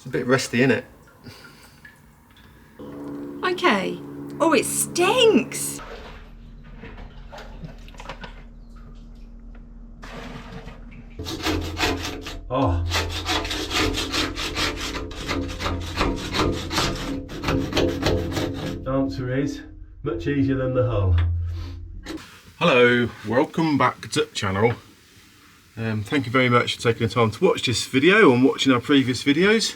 It's a bit rusty, isn't it? Okay. Oh, it stinks! Oh. The answer is much easier than the hull. Hello, welcome back to the channel. Thank you very much for taking the time to watch this video and watching our previous videos.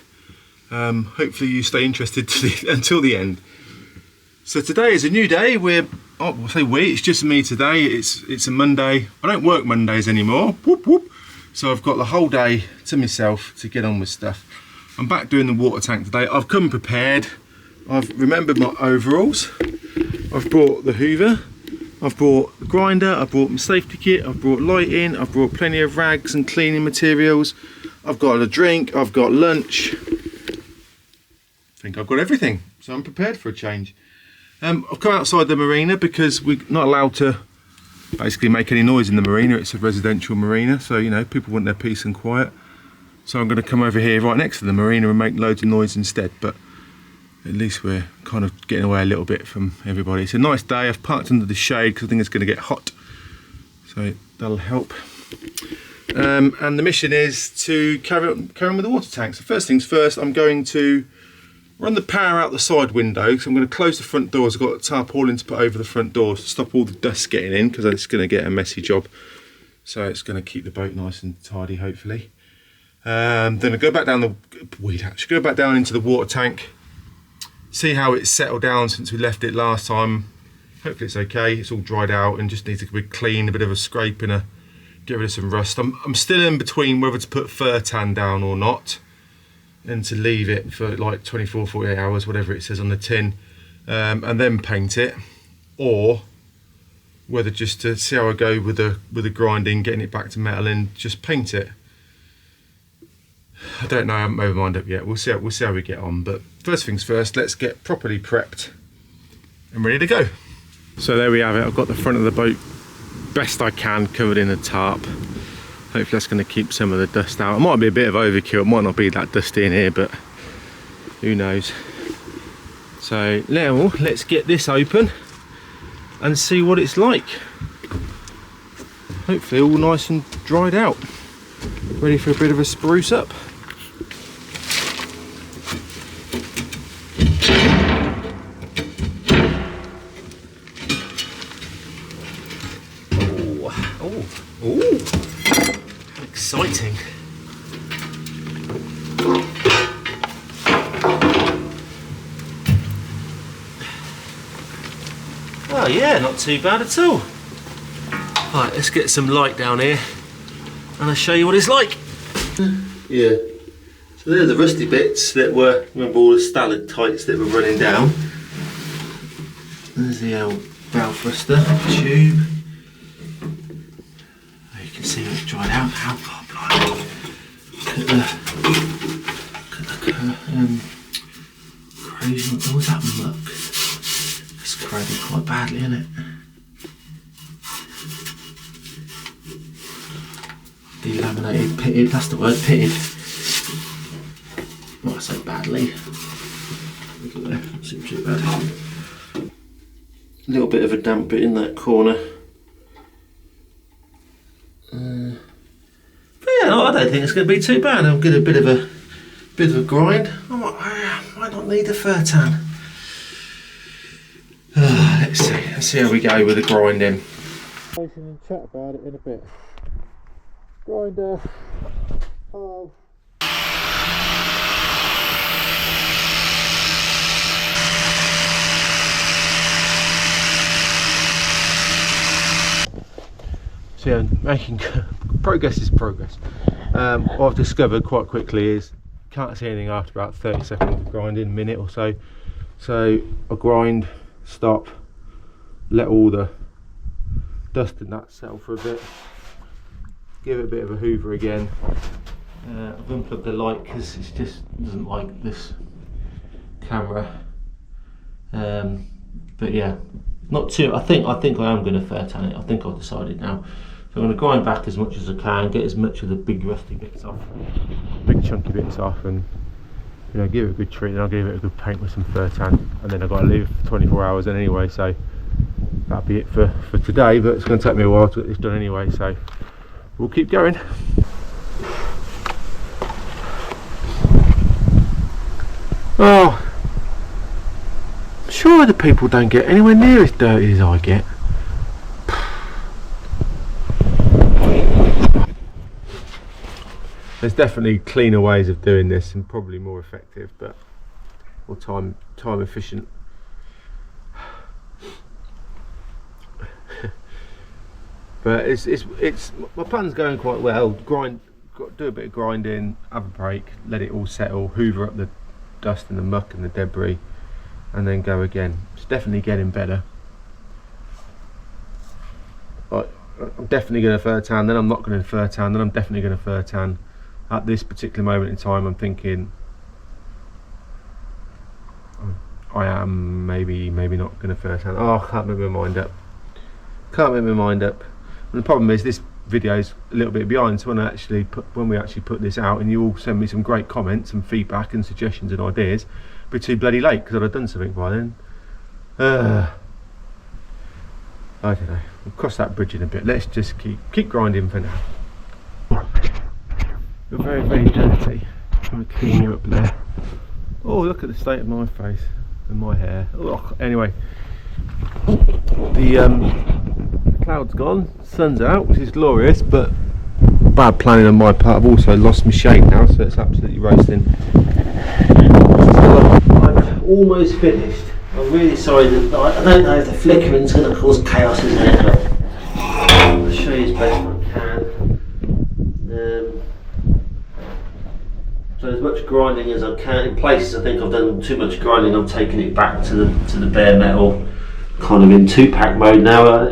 Hopefully you stay interested until the end. So today is a new day. It's just me today. It's a Monday. I don't work Mondays anymore. Whoop, whoop. So I've got the whole day to myself to get on with stuff. I'm back doing the water tank today. I've come prepared. I've remembered my overalls. I've brought the hoover. I've brought the grinder. I've brought my safety kit. I've brought lighting. I've brought plenty of rags and cleaning materials. I've got a drink. I've got lunch. I think I've got everything. So I'm prepared for a change. I've come outside the marina because we're not allowed to basically make any noise in the marina. It's a residential marina, so you know, people want their peace and quiet. So I'm going to come over here right next to the marina and make loads of noise instead, but at least we're kind of getting away a little bit from everybody. It's a nice day. I've parked under the shade because I think it's going to get hot, so that'll help. And the mission is to carry on with the water tank. So first things first, I'm going to run the power out the side window, so I'm going to close the front doors. I've got a tarpaulin to put over the front doors to stop all the dust getting in, because it's going to get a messy job. So it's going to keep the boat nice and tidy, hopefully. Then I go back down go back down into the water tank, see how it's settled down since we left it last time. Hopefully it's okay. It's all dried out and just needs to be clean, a bit of a scrape and get rid of some rust. I'm still in between whether to put fur tan down or not, and to leave it for like 24, 48 hours, whatever it says on the tin, and then paint it, or whether just to see how I go with the grinding, getting it back to metal and just paint it. I don't know, I haven't made my mind up yet. We'll see how we get on, but first things first, let's get properly prepped and ready to go. So there we have it. I've got the front of the boat best I can covered in a tarp. Hopefully that's going to keep some of the dust out. It might be a bit of overkill, it might not be that dusty in here, but who knows. So now let's get this open and see what it's like. Hopefully all nice and dried out, ready for a bit of a spruce up. Oh. Exciting. Oh yeah, not too bad at all. Right, let's get some light down here and I'll show you what it's like. Yeah, so they're the rusty bits that were, remember all the stalactites that were running down. There's the old valve buster tube. See how it's dried out. How far blind. Crazy. What was that muck? It's corroded quite badly, isn't it? Delaminated, pitted. That's the word, pitted. What I say badly. Look at there. Not seem too bad. A little bit of a damp bit in that corner. But yeah, no, I don't think it's going to be too bad. I'll get a bit of a grind. I might not need a fur tan. Let's see how we go with the grinding. And chat about it in a bit. Grinder. Hello. So yeah, making progress is progress. What I've discovered quite quickly is can't see anything after about 30 seconds of grinding, a minute or so. So I grind, stop, let all the dust and that settle for a bit, give it a bit of a hoover again. I've unplugged the light because it just doesn't like this camera. But yeah, not too. I think I am going to fur tan it. I think I've decided now. So I'm going to grind back as much as I can, get as much of the big rusty bits off, big chunky bits off, and you know, give it a good treat, and I'll give it a good paint with some Furtan, and then I've got to leave it for 24 hours then anyway, so that'll be it for today, but it's going to take me a while to get this done anyway, so we'll keep going. Oh, I'm sure the people don't get anywhere near as dirty as I get. There's definitely cleaner ways of doing this and probably more effective, but or time efficient. But it's my plan's going quite well. Do a bit of grinding, have a break, let it all settle, hoover up the dust and the muck and the debris, and then go again. It's definitely getting better. I'm definitely going to Furtan, then I'm not going to Furtan, then I'm definitely going to Furtan. At this particular moment in time, I'm thinking I am maybe not going to Furtan. Oh, I can't make my mind up. And the problem is this video's a little bit behind, so when we actually put this out, and you all send me some great comments and feedback and suggestions and ideas, it'll be too bloody late because I'd have done something by then. I don't know. We'll cross that bridge in a bit. Let's just keep grinding for now. You're very, very dirty. I'm going to clean you up there. Oh, look at the state of my face and my hair. Oh, anyway, the cloud's gone, sun's out, which is glorious, but bad planning on my part. I've also lost my shape now, so it's absolutely roasting. So I'm almost finished. I'm really sorry that I don't know if the flickering's going to cause chaos, isn't it? But I'll show you as best I can. So as much grinding as I can. In places I think I've done too much grinding, I've taken it back to the bare metal, kind of in 2-pack mode now.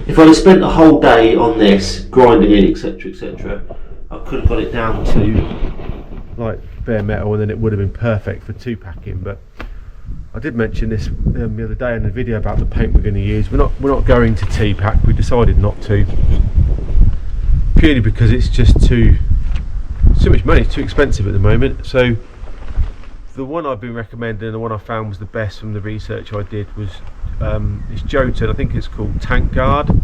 If I'd have spent the whole day on this, grinding it, etc, I could have got it down to like bare metal, and then it would have been perfect for 2-packing. But I did mention this the other day in the video about the paint we're going to use. We're not going to T-pack. We decided not to, purely because it's just too much money. It's too expensive at the moment. So the one I've been recommending, and the one I found was the best from the research I did, was it's Jotun. I think it's called Tank Guard or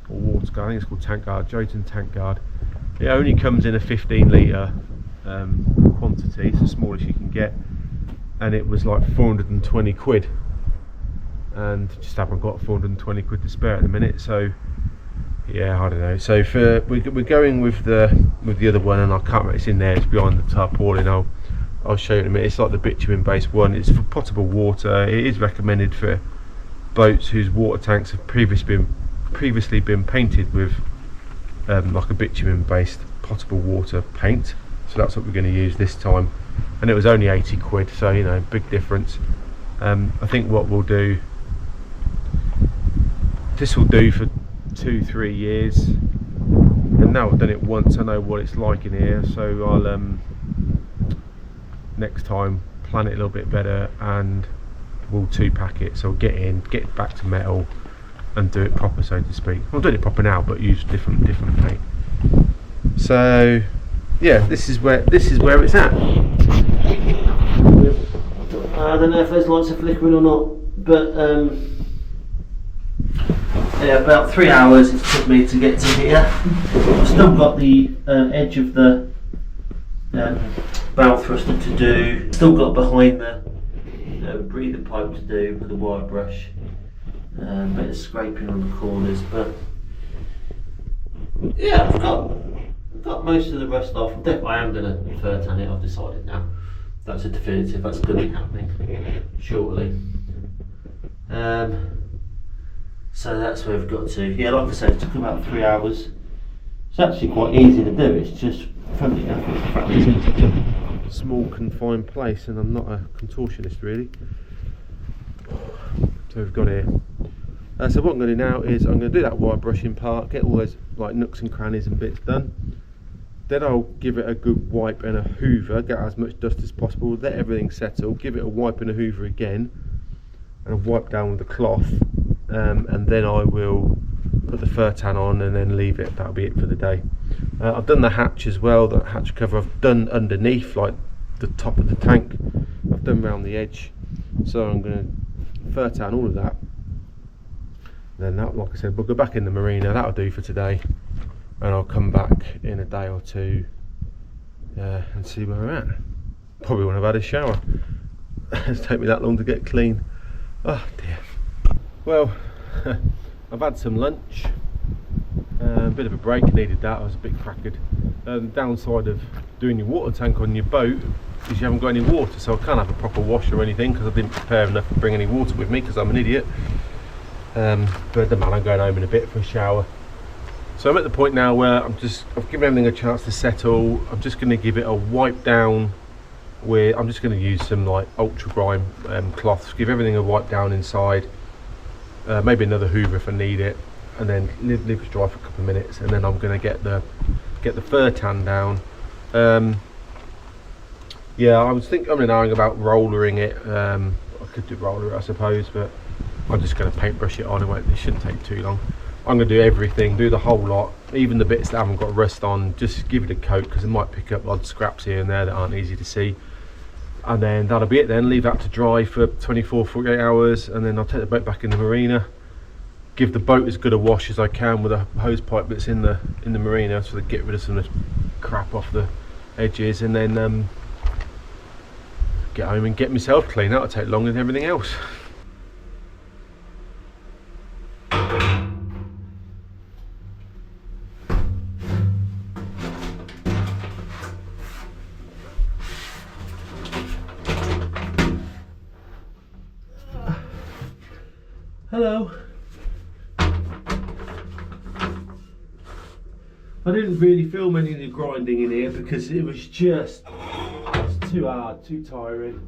Water Guard. I think it's called Tank Guard. Jotun Tank Guard. It only comes in a 15 litre quantity. It's the smallest you can get, and it was like 420 quid, and just haven't got 420 quid to spare at the minute. So yeah, I don't know. So we're going with the other one, and I can't remember, it's in there, it's behind the tarpaulin. I'll show you in a minute. It's like the bitumen based one. It's for potable water. It is recommended for boats whose water tanks have previously been painted with like a bitumen based potable water paint. So that's what we're going to use this time, and it was only 80 quid, so you know, big difference. I think what we'll do, this will do for 2-3 years, and now I've done it once, I know what it's like in here. So I'll next time plan it a little bit better, and we'll 2-pack it. So get back to metal and do it proper, so to speak. I'm doing it proper now, but use different paint. So yeah, this is where it's at. I don't know if those lights are flickering or not, but yeah, about 3 hours it took me to get to here. I've still got the edge of the bow thruster to do, still got behind the breather pipe to do with the wire brush, a bit of scraping on the corners, but yeah, I've got most of the rust off. I am going to Furtan it, I've decided now. That's a definitive, that's going to be happening shortly. So that's where we've got to. Yeah, like I said, it took about 3 hours. It's actually quite easy to do. It's just funny enough, it's the fact it's in such a small confined place, and I'm not a contortionist really. So we've got here. So what I'm going to do now is I'm going to do that wire brushing part, get all those like nooks and crannies and bits done. Then I'll give it a good wipe and a hoover, get as much dust as possible, let everything settle, give it a wipe and a hoover again, and a wipe down with the cloth. And then I will put the Furtan on and then leave it. That'll be it for the day. I've done the hatch as well, that hatch cover I've done underneath, like the top of the tank. I've done around the edge, so I'm going to fur tan all of that. Then that, like I said, we'll go back in the marina. That'll do for today, and I'll come back in a day or two and see where we're at. Probably won't have had a shower. It's taken me that long to get clean. Oh dear. Well, I've had some lunch. A bit of a break, needed that. I was a bit crackered. The downside of doing your water tank on your boat is you haven't got any water, so I can't have a proper wash or anything because I didn't prepare enough to bring any water with me because I'm an idiot. But the man, I'm going home in a bit for a shower. So I'm at the point now where I've given everything a chance to settle. I'm just going to give it a wipe down. I'm just going to use some like ultra grime cloths, give everything a wipe down inside, maybe another hoover if I need it, and then leave it dry for a couple of minutes, and then I'm going to get the fur tan down. Yeah, I was thinking, about rollering it. I could do roller it, I suppose, but I'm just going to paintbrush it on. It shouldn't take too long. I'm going to do everything, do the whole lot, even the bits that haven't got rust on, just give it a coat because it might pick up odd scraps here and there that aren't easy to see. And then that'll be it then, leave that to dry for 24-48 hours, and then I'll take the boat back in the marina, give the boat as good a wash as I can with a hose pipe that's in the marina, so to get rid of some of the crap off the edges, and then get home and get myself clean. That'll take longer than everything else. Hello. I didn't really film any of the grinding in here because it was just too hard, too tiring.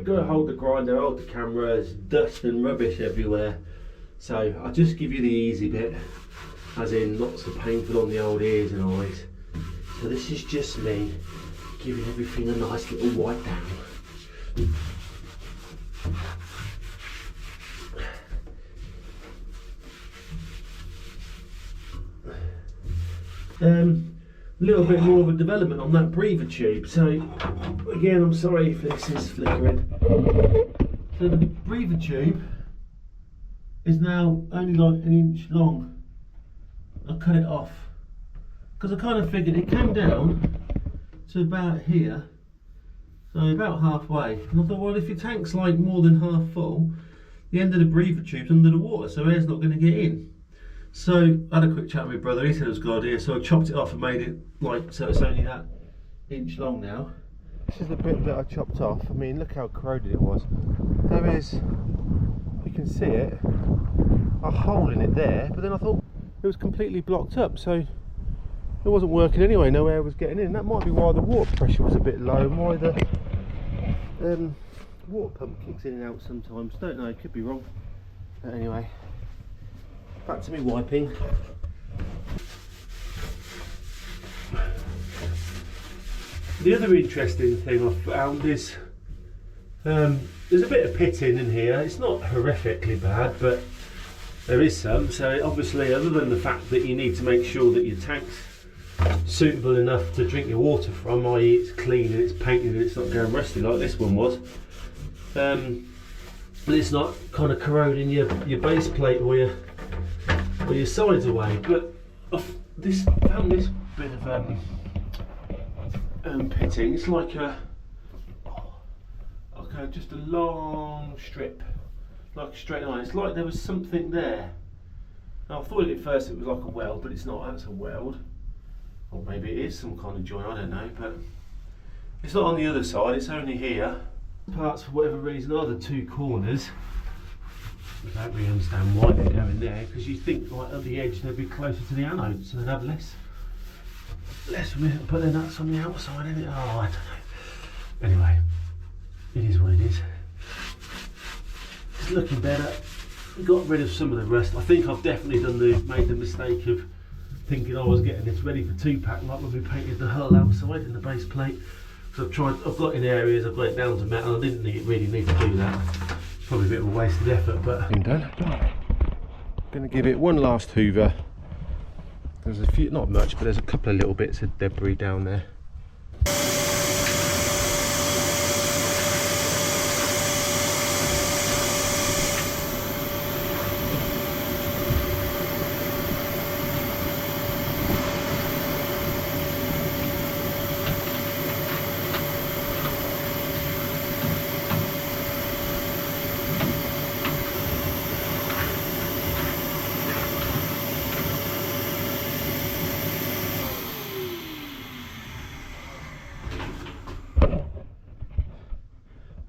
Got to hold the grinder, hold the camera, there's dust and rubbish everywhere. So I'll just give you the easy bit, as in lots of painful on the old ears and eyes. So this is just me giving everything a nice little wipe down. A little bit more of a development on that breather tube. So again, I'm sorry if this is flickering. So the breather tube is now only like 1 inch long. I cut it off because I kind of figured it came down to about here, so about halfway, and I thought, well, if your tank's like more than half full, the end of the breather tube's under the water, so air's not going to get in. So I had a quick chat with my brother, he said it was a good idea, so I chopped it off and made it like, so it's only that inch long now. This is the bit that I chopped off. I mean, look how corroded it was. There is, you can see it, a hole in it there, but then I thought it was completely blocked up, so it wasn't working anyway, no air was getting in. That might be why the water pressure was a bit low and why the water pump kicks in and out sometimes. Don't know, could be wrong. But anyway, back to me wiping. The other interesting thing I've found is there's a bit of pitting in here. It's not horrifically bad, but there is some. So obviously, other than the fact that you need to make sure that your tank's suitable enough to drink your water from, i.e. it's clean and it's painted and it's not going rusty like this one was, it's not kind of corroding your base plate or your sides away. But I've found this bit of pitting. It's like just a long strip, like a straight line. It's like there was something there. Now I thought at first it was like a weld, but it's not. That's a weld, or maybe it is some kind of joint, I don't know, but it's not on the other side, it's only here. Parts, for whatever reason, are the two corners. I don't really understand why they're going there, because you think like at the edge they'd be closer to the anode, so they'd have less but then that's on the outside, isn't it? Oh, I don't know. Anyway, it is what it is. It's looking better. Got rid of some of the rust. I think I've definitely made the mistake of thinking I was getting this ready for 2-pack, like when we painted the hull outside and the base plate. So I've got in areas, I've got it down to metal. I didn't really need to do that. Probably a bit of a waste of effort, but I'm done. Going to give it one last hoover, There's a few, not much, but there's a couple of little bits of debris down there.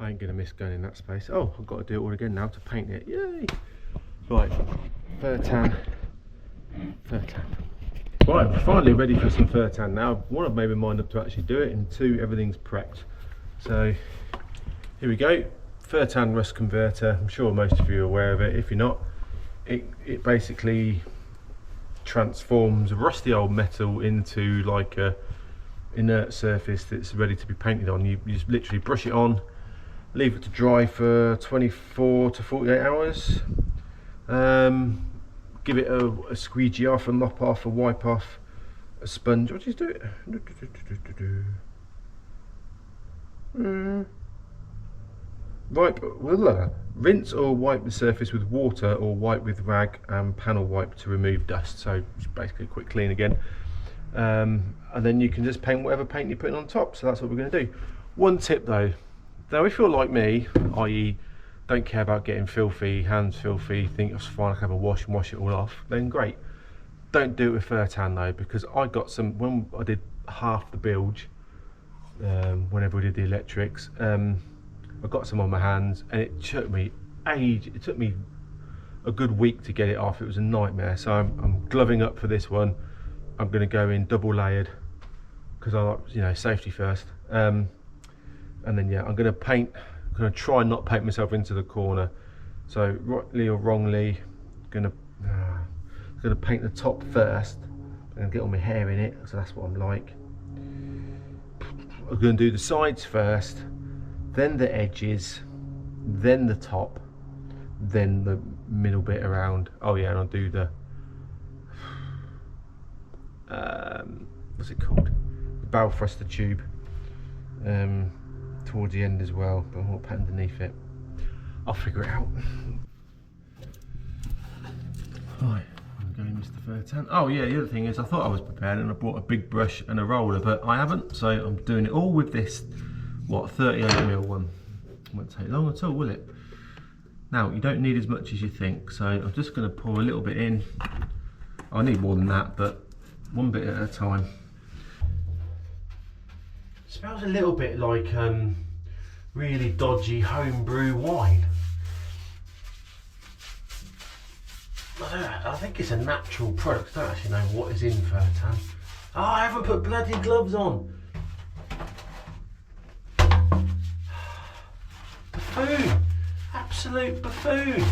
I ain't gonna miss going in that space. Oh, I've got to do it all again now to paint it. Yay! Right, fur tan. Right, we're finally ready for some fur tan now. One, I've made my mind up to actually do it, and two, everything's prepped. So here we go. Fur tan rust converter. I'm sure most of you are aware of it. If you're not, it basically transforms rusty old metal into like a inert surface that's ready to be painted on. You just literally brush it on, leave it to dry for 24 to 48 hours, give it a squeegee off, a mop off, a wipe off, a sponge. What do you do? Rinse or wipe the surface with water, or wipe with rag and panel wipe to remove dust. So it's basically a quick clean again, and then you can just paint whatever paint you're putting on top. So that's what we're going to do. One tip though, if you're like me, i.e. don't care about getting filthy, hands filthy, think it's fine, I can have a wash and wash it all off, then great. Don't do it with fur tan though, because I got some, when I did half the bilge, whenever we did the electrics, I got some on my hands, and it took me it took me a good week to get it off. It was a nightmare. So I'm gloving up for this one. I'm going to go in double layered, because I like, you know, safety first. And then yeah, I'm going to paint. I'm going to try and not paint myself into the corner. So rightly or wrongly, I'm going to paint the top first and get all my hair in it. So that's what I'm like. I'm going to do the sides first, then the edges, then the top, then the middle bit around. Oh yeah, and I'll do the what's it called, the bow thruster tube towards the end as well, but I'll put underneath it. I'll figure it out. Right, I'm going into the fur tan. Oh yeah, the other thing is, I thought I was prepared and I brought a big brush and a roller, but I haven't, so I'm doing it all with this, what, 38mm one. Won't take long at all, will it? Now, you don't need as much as you think, so I'm just going to pour a little bit in. I need more than that, but one bit at a time. It smells a little bit like really dodgy homebrew wine. I think it's a natural product. I don't actually know what is in fur tan. Oh, I haven't put bloody gloves on. Buffoon! Absolute buffoon!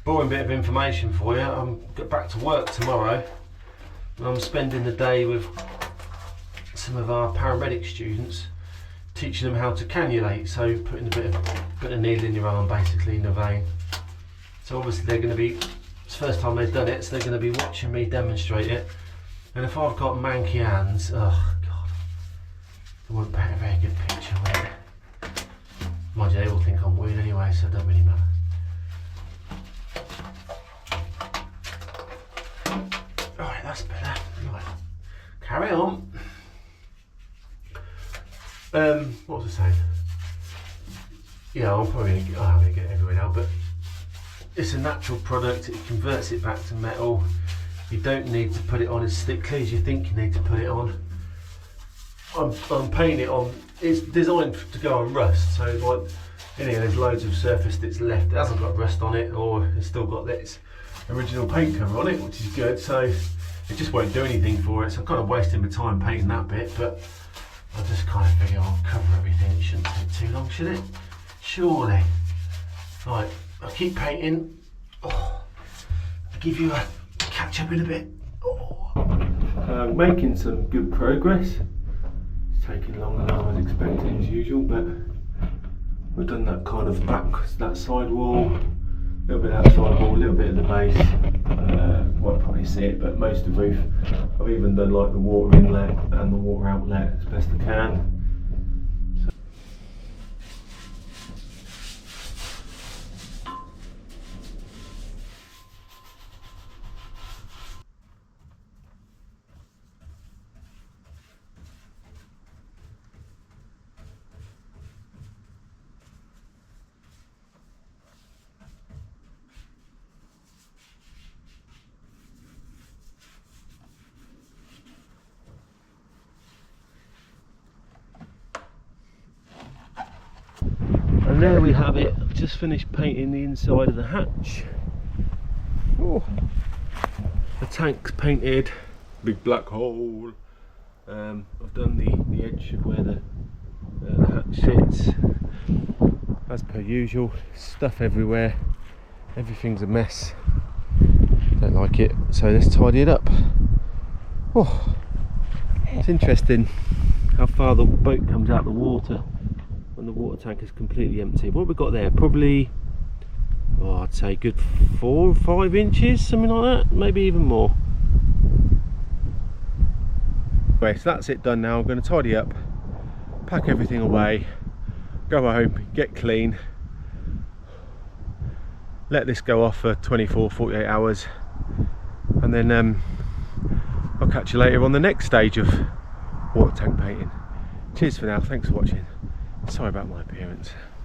Boring bit of information for you. I'm get back to work tomorrow, and I'm spending the day with some of our paramedic students, teaching them how to cannulate. So putting a bit of needle in your arm, basically, in a vein. So obviously they're going to be, it's the first time they've done it, so they're going to be watching me demonstrate it. And if I've got manky hands, oh god, they won't paint a very good picture with it. Mind you, they all think I'm weird anyway, so it doesn't really matter. Right, that's better. Right, carry on. What was I saying? Yeah, I'm probably gonna get it everywhere now, but it's a natural product. It converts it back to metal. You don't need to put it on as thickly as you think you need to put it on. I'm painting it on. It's designed to go on rust, so like in here there's loads of surface that's left. It hasn't got rust on it, or it's still got its original paint cover on it, which is good. So it just won't do anything for it. So I'm kind of wasting my time painting that bit, but I just kind of figure I'll cover everything. It shouldn't take too long, should it? Surely. Right, I'll keep painting. Oh, I'll give you a catch up in a bit. Oh. Making some good progress. It's taking longer than I was expecting as usual, but we've done that kind of that side wall, a little bit of that side wall, a little bit of the base. Won't probably see it, but most of the roof. I've even done like the water inlet and the water outlet as best I can. And there we have it. I've just finished painting the inside of the hatch. Oh, the tank's painted, big black hole. I've done the edge of where the hatch sits. As per usual, stuff everywhere. Everything's a mess. Don't like it, so let's tidy it up. Oh, it's interesting how far the boat comes out the water when the water tank is completely empty. What have we got there? Probably, oh, I'd say good 4 or 5 inches, something like that, maybe even more. Anyway, so that's it done now. I'm going to tidy up, pack everything away, go home, get clean, let this go off for 24-48 hours, and then I'll catch you later on the next stage of water tank painting. Cheers for now, thanks for watching. Sorry about my appearance.